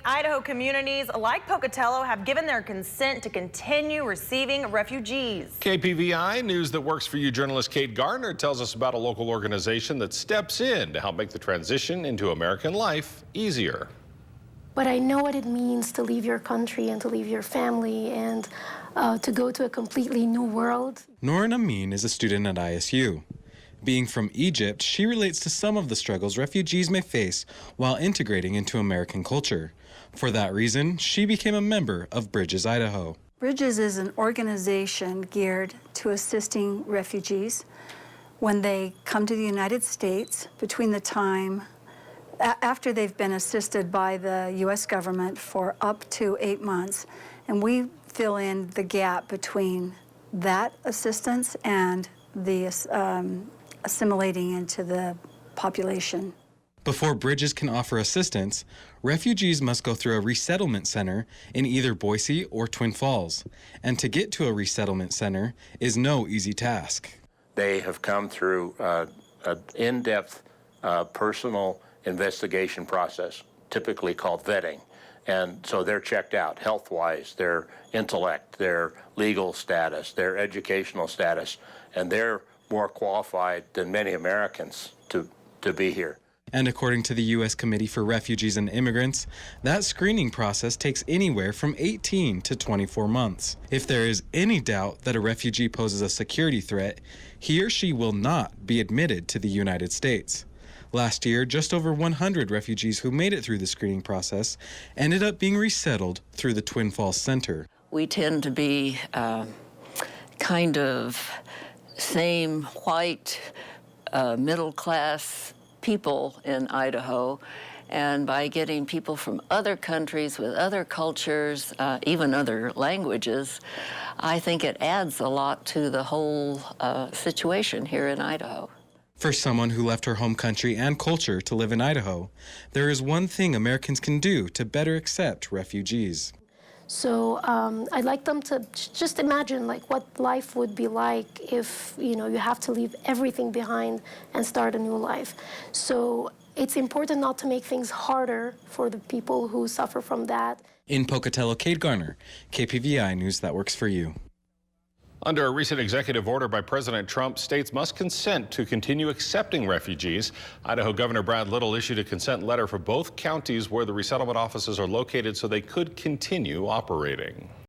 Idaho communities like Pocatello have given their consent to continue receiving refugees. KPVI News That Works for You journalist Kade Gardner tells us about a local organization that steps in to help make the transition into American life easier. But I know what it means to leave your country and to leave your family and to go to a completely new world. Noran Amin is a student at ISU. Being from Egypt, she relates to some of the struggles refugees may face while integrating into American culture. For that reason, she became a member of B.R.I.D.G.E.S, Idaho. B.R.I.D.G.E.S is an organization geared to assisting refugees when they come to the United States between the time after they've been assisted by the U.S. government for up to 8 months. And we fill in the gap between that assistance and the assimilating into the population. Before Bridges can offer assistance, refugees must go through a resettlement center in either Boise or Twin Falls. And to get to a resettlement center is no easy task. They have come through an in-depth personal investigation process, typically called vetting. And so they're checked out health-wise, their intellect, their legal status, their educational status, and they're more qualified than many Americans to be here. And according to the U.S. Committee for Refugees and Immigrants, that screening process takes anywhere from 18 to 24 months. If there is any doubt that a refugee poses a security threat, he or she will not be admitted to the United States. Last year, just over 100 refugees who made it through the screening process ended up being resettled through the Twin Falls Center. We tend to be kind of same white, middle-class people in Idaho, and by getting people from other countries with other cultures, even other languages, I think it adds a lot to the whole situation here in Idaho. For someone who left her home country and culture to live in Idaho, there is one thing Americans can do to better accept refugees. So I'd like them to just imagine like what life would be like if you have to leave everything behind and start a new life. So it's important not to make things harder for the people who suffer from that. In Pocatello, Kade Gardner, KPVI News That Works for You. Under a recent executive order by President Trump, states must consent to continue accepting refugees. Idaho Governor Brad Little issued a consent letter for both counties where the resettlement offices are located so they could continue operating.